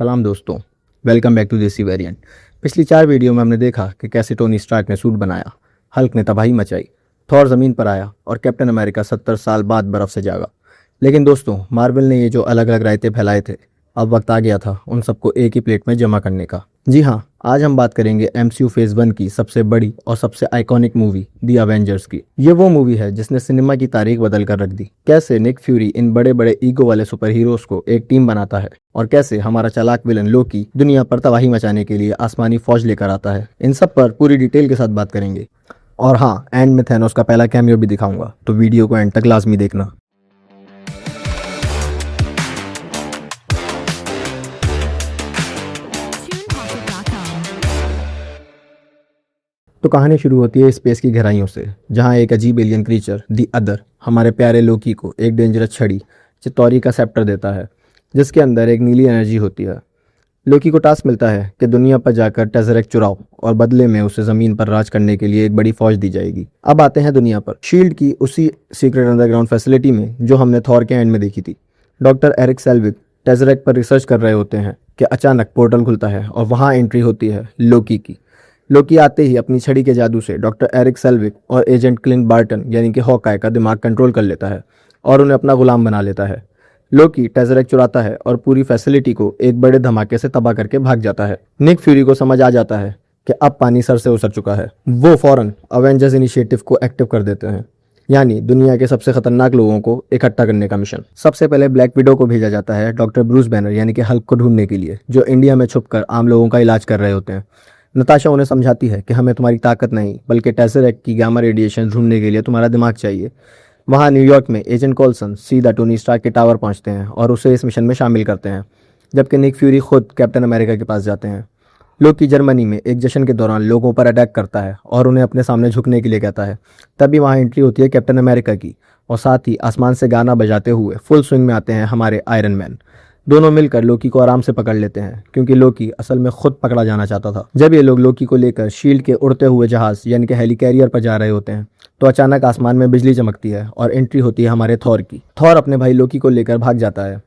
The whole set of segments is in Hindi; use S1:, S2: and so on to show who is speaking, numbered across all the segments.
S1: सलाम दोस्तों, वेलकम बैक टू देसी वेरिएंट। पिछली 4 वीडियो में हमने देखा कि कैसे टोनी स्टार्क ने सूट बनाया, हल्क ने तबाही मचाई, थॉर ज़मीन पर आया और कैप्टन अमेरिका 70 साल बाद बर्फ़ से जागा। लेकिन दोस्तों, मार्वल ने ये जो अलग अलग रायते फैलाए थे, अब वक्त आ गया था उन सबको एक ही प्लेट में जमा करने का। जी हाँ, आज हम बात करेंगे MCU फेज़ 1 की सबसे बड़ी और सबसे आइकॉनिक मूवी दी अवेंजर्स की। ये वो मूवी है जिसने सिनेमा की तारीख बदल कर रख दी। कैसे निक फ्यूरी इन बड़े बड़े ईगो वाले सुपर हीरोज को एक टीम बनाता है और कैसे हमारा चालाक विलन लोकी दुनिया पर तबाही मचाने के लिए आसमानी फौज लेकर आता है, इन सब पर पूरी डिटेल के साथ बात करेंगे। और हाँ, एंड में थैनोस का पहला कैमियो भी दिखाऊंगा, तो वीडियो को एंड तक लाजमी देखना। तो कहानी शुरू होती है स्पेस की गहराइयों से, जहां एक अजीब एलियन क्रीचर दी अदर हमारे प्यारे लोकी को एक डेंजरस छड़ी चित्तौरी का सेप्टर देता है, जिसके अंदर एक नीली एनर्जी होती है। लोकी को टास्क मिलता है कि दुनिया पर जाकर टेज़रेक्ट चुराओ और बदले में उसे ज़मीन पर राज करने के लिए एक बड़ी फौज दी जाएगी। अब आते हैं दुनिया पर, शील्ड की उसी सीक्रेट अंडरग्राउंड फैसिलिटी में जो हमने थॉर के एंड में देखी थी। डॉक्टर एरिक सेल्विक टेज़रेक्ट पर रिसर्च कर रहे होते हैं कि अचानक पोर्टल खुलता है और वहाँ एंट्री होती है लोकी की। लोकी आते ही अपनी छड़ी के जादू से डॉक्टर एरिक सेल्विक और एजेंट क्लिंट बार्टन यानी कि हॉकाई का दिमाग कंट्रोल कर लेता है और उन्हें अपना गुलाम बना लेता है। लोकी टेज़रेक्ट चुराता है और पूरी फैसिलिटी को एक बड़े धमाके से तबाह करके भाग जाता है। निक फ्यूरी को समझ आ जाता है कि अब पानी सर से उतर चुका है। वो फौरन अवेंजर्स इनिशिएटिव को एक्टिव कर देते हैं, यानी दुनिया के सबसे खतरनाक लोगों को इकट्ठा करने का मिशन। सबसे पहले ब्लैक विडो को भेजा जाता है डॉक्टर ब्रूस बैनर यानी कि हल्क को ढूंढने के लिए, जो इंडिया में छुपकर आम लोगों का इलाज कर रहे होते हैं। नताशा उन्हें समझाती है कि हमें तुम्हारी ताकत नहीं बल्कि टेज़रेक्ट की गामा रेडिएशन ढूंढने के लिए तुम्हारा दिमाग चाहिए। वहाँ न्यूयॉर्क में एजेंट कोल्सन सीधा टोनी स्टार्क के टावर पहुँचते हैं और उसे इस मिशन में शामिल करते हैं, जबकि निक फ्यूरी खुद कैप्टन अमेरिका के पास जाते हैं। लोकी जर्मनी में एक जश्न के दौरान लोगों पर अटैक करता है और उन्हें अपने सामने झुकने के लिए कहता है। तभी वहाँ एंट्री होती है कैप्टन अमेरिका की और साथ ही आसमान से गाना बजाते हुए फुल स्विंग में आते हैं हमारे आयरन मैन। दोनों मिलकर लोकी को आराम से पकड़ लेते हैं, क्योंकि लोकी असल में खुद पकड़ा जाना चाहता था। जब ये लोग लोकी को लेकर शील्ड के उड़ते हुए जहाज यानी कि हेलीकैरियर पर जा रहे होते हैं, तो अचानक आसमान में बिजली चमकती है और एंट्री होती है हमारे थॉर की। थॉर अपने भाई लोकी को लेकर भाग जाता है।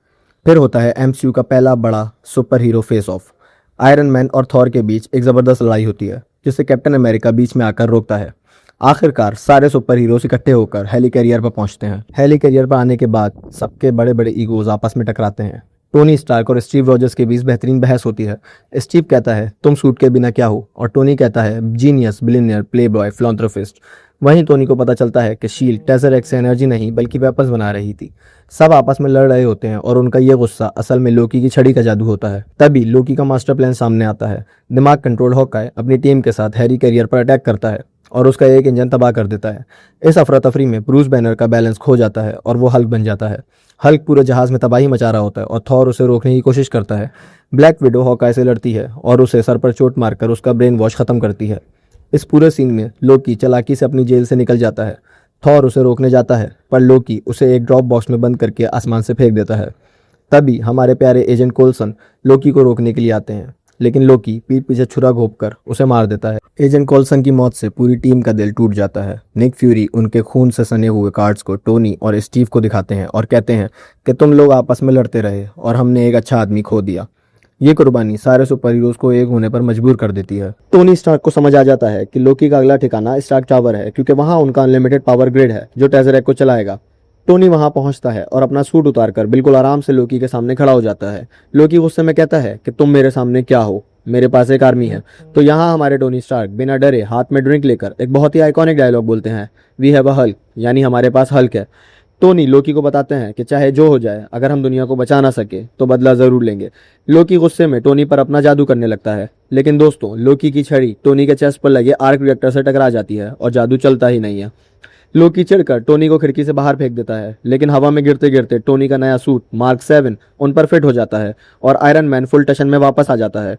S1: फिर होता है MCU का पहला बड़ा super hero face of. Iron man और थॉर के बीच एक ज़बरदस्त लड़ाई होती है, जिसे कैप्टन अमेरिका बीच में आकर रोकता है। आखिरकार सारे सुपर हीरोज इकट्ठे होकर हेलीकैरियर पर पहुंचते हैं। हेलीकैरियर पर आने के बाद सबके बड़े बड़े ईगोज आपस में टकराते हैं। टोनी स्टार्क और स्टीव रॉजर्स के बीच बेहतरीन बहस होती है। स्टीव कहता है तुम सूट के बिना क्या हो, और टोनी कहता है जीनियस, बिलियनियर, प्लेबॉय, फिलैंथ्रोपिस्ट। वहीं टोनी को पता चलता है कि शील्ड टेज़रेक्ट से एनर्जी नहीं बल्कि वेपन्स बना रही थी। सब आपस में लड़ रहे होते हैं और उनका ये गुस्सा असल में लोकी की छड़ी का जादू होता है। तभी लोकी का मास्टर प्लान सामने आता है। दिमाग कंट्रोल हॉकाई अपनी टीम के साथ हेलीकैरियर पर अटैक करता है और उसका एक इंजन तबाह कर देता है। इस अफरा तफरी में ब्रूस बैनर का बैलेंस खो जाता है और वो हल्क बन जाता है। हल्क पूरे जहाज में तबाही मचा रहा होता है और थॉर उसे रोकने की कोशिश करता है। ब्लैक विडो हॉकाई से लड़ती है और उसे सर पर चोट मारकर उसका ब्रेन वॉश खत्म करती है। इस पूरे सीन में लोकी चालाकी से अपनी जेल से निकल जाता है। थॉर उसे रोकने जाता है, पर लोकी उसे एक ड्रॉप बॉक्स में बंद करके आसमान से फेंक देता है। तभी हमारे प्यारे एजेंट कोल्सन लोकी को रोकने के लिए आते हैं, लेकिन लोकी पीठ पीछे छुरा घोंपकर उसे मार देता है। एजेंट कोल्सन की मौत से पूरी टीम का दिल टूट जाता है। निक फ्यूरी उनके खून से सने हुए कार्ड्स को टोनी और स्टीव को दिखाते हैं और कहते हैं कि तुम लोग आपस में लड़ते रहे और हमने एक अच्छा आदमी खो दिया। ये कुर्बानी सारे सुपर हीरोज को एक होने पर मजबूर कर देती है। टोनी स्टार्क को समझ आ जाता है कि लोकी का अगला ठिकाना स्टार्क टावर है, क्योंकि वहाँ उनका अनलिमिटेड पावर ग्रिड है जो टेज़रेक्ट को चलाएगा। टोनी वहां पहुंचता है और अपना सूट उतारकर बिल्कुल आराम से लोकी के सामने खड़ा हो जाता है। लोकी गुस्से में कहता है कि तुम मेरे सामने क्या हो, मेरे पास एक आर्मी है। तो यहाँ हमारे टोनी स्टार्क बिना डरे हाथ में ड्रिंक लेकर एक बहुत ही आइकॉनिक डायलॉग बोलते हैं, वी हैव अ हल्क, यानी हमारे पास हल्क है। टोनी लोकी को बताते हैं कि चाहे जो हो जाए, अगर हम दुनिया को बचा ना सके तो बदला जरूर लेंगे। लोकी गुस्से में टोनी पर अपना जादू करने लगता है, लेकिन दोस्तों लोकी की छड़ी टोनी के चेस्ट पर लगे आर्क रिएक्टर से टकरा जाती है और जादू चलता ही नहीं है। लोकी चिढ़कर टोनी को खिड़की से बाहर फेंक देता है, लेकिन हवा में गिरते गिरते टोनी का नया सूट मार्क 7 उन पर फिट हो जाता है और आयरन मैन फुल टशन में वापस आ जाता है।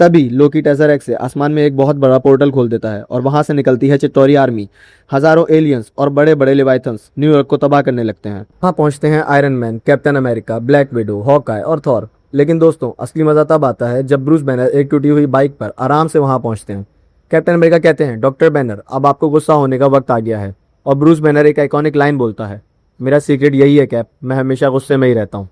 S1: तभी लोकी टेज़रेक्ट से आसमान में एक बहुत बड़ा पोर्टल खोल देता है और वहां से निकलती है चित्तौरी आर्मी। हजारों एलियंस और बड़े बड़े लेवाइथन्स न्यूयॉर्क को तबाह करने लगते हैं। वहां पहुंचते हैं iron man, captain America, black window, Hawkeye और थॉर। लेकिन दोस्तों असली मजा तब आता है जब ब्रूस बैनर एक टूटी हुई बाइक पर आराम से वहां पहुंचते हैं। कैप्टन अमेरिका कहते हैं डॉक्टर बैनर, अब आपको गुस्सा होने का वक्त आ गया है। और ब्रूस बैनर एक आइकॉनिक लाइन बोलता है, मेरा सीक्रेट यही है कैप, मैं हमेशा गुस्से में ही रहता हूँ।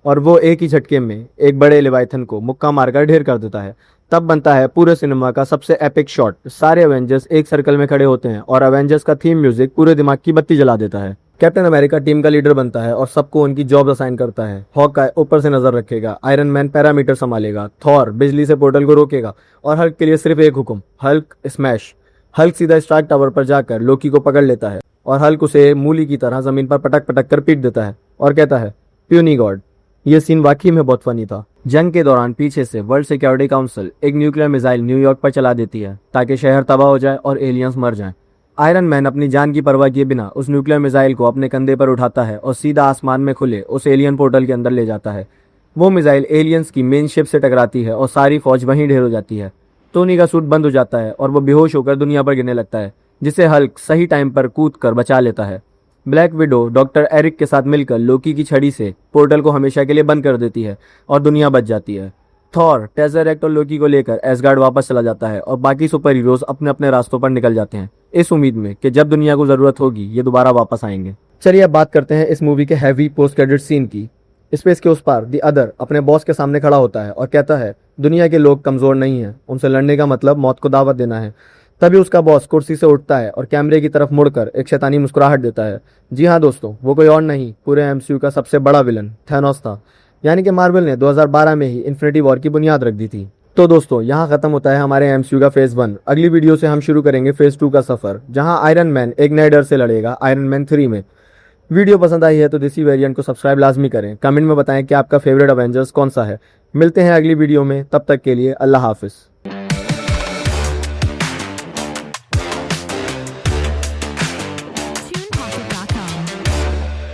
S1: और वो एक ही झटके में एक बड़े लेवाइथन को मुक्का मारकर ढेर कर देता है। तब बनता है पूरे सिनेमा का सबसे एपिक शॉट। सारे एवेंजर्स एक सर्कल में खड़े होते हैं और एवेंजर्स का थीम म्यूजिक पूरे दिमाग की बत्ती जला देता है। कैप्टन अमेरिका टीम का लीडर बनता है और सबको उनकी जॉब असाइन करता है। हॉकाय ऊपर से नजर रखेगा, आयरन मैन पैरामीटर संभालेगा, थॉर बिजली से पोर्टल को रोकेगा और हल्क के लिए सिर्फ एक हुक्म, हल्क स्मैश। हल्क सीधा स्टार्क टावर पर जाकर लोकी को पकड़ लेता है और हल्क उसे मूली की तरह जमीन पर पटक पटक कर पीट देता है और कहता है प्यूनी गॉड। ये सीन वाकई में बहुत फनी था। जंग के दौरान पीछे से वर्ल्ड सिक्योरिटी काउंसिल एक न्यूक्लियर मिसाइल न्यूयॉर्क पर चला देती है ताकि शहर तबाह हो जाए और एलियंस मर जाएं। आयरन मैन अपनी जान की परवाह किए बिना उस न्यूक्लियर मिसाइल को अपने कंधे पर उठाता है और सीधा आसमान में खुले उस एलियन पोर्टल के अंदर ले जाता है। वो मिसाइल एलियंस की मेन शिप से टकराती है और सारी फौज वहीं ढेर हो जाती है। टोनी का सूट बंद हो जाता है और वो बेहोश होकर दुनिया पर गिरने लगता है, जिसे हल्क सही टाइम पर कूद कर बचा लेता है। ब्लैक विडो डॉक्टर एरिक के साथ मिलकर लोकी की छड़ी से पोर्टल को हमेशा के लिए बंद कर देती है और दुनिया बच जाती है। थॉर टेज़रेक्ट और लोकी को लेकर एसगार्ड वापस चला जाता है और बाकी सुपर हीरोज अपने अपने रास्तों पर निकल जाते हैं, इस उम्मीद में कि जब दुनिया को जरूरत होगी ये दोबारा वापस आएंगे। चलिए अब बात करते हैं इस मूवी के हैवी पोस्ट क्रेडिट सीन की। स्पेस के उस पार द अदर अपने बॉस के सामने खड़ा होता है और कहता है दुनिया के लोग कमजोर नहीं हैं, उनसे लड़ने का मतलब मौत को दावत देना है। तभी उसका बॉस कुर्सी से उठता है और कैमरे की तरफ मुड़कर एक शैतानी मुस्कुराहट देता है। जी हाँ दोस्तों, वो कोई और नहीं, पूरे एमसीयू का सबसे बड़ा विलन थैनोस था। यानी कि मार्वल ने 2012 में ही इन्फिनिटी वॉर की बुनियाद रख दी थी। तो दोस्तों यहाँ खत्म होता है हमारे एमसीयू का फेज 1। अगली वीडियो से हम शुरू करेंगे फेज 2 का सफर, जहां आयरन मैन एक नए डर से लड़ेगा आयरन मैन 3 में। वीडियो पसंद आई है तो देसी वेरिएंट को सब्सक्राइब लाजमी करें। कमेंट में बताएं कि आपका फेवरेट अवेंजर्स कौन सा है। मिलते हैं अगली वीडियो में, तब तक के लिए अल्लाह हाफिज।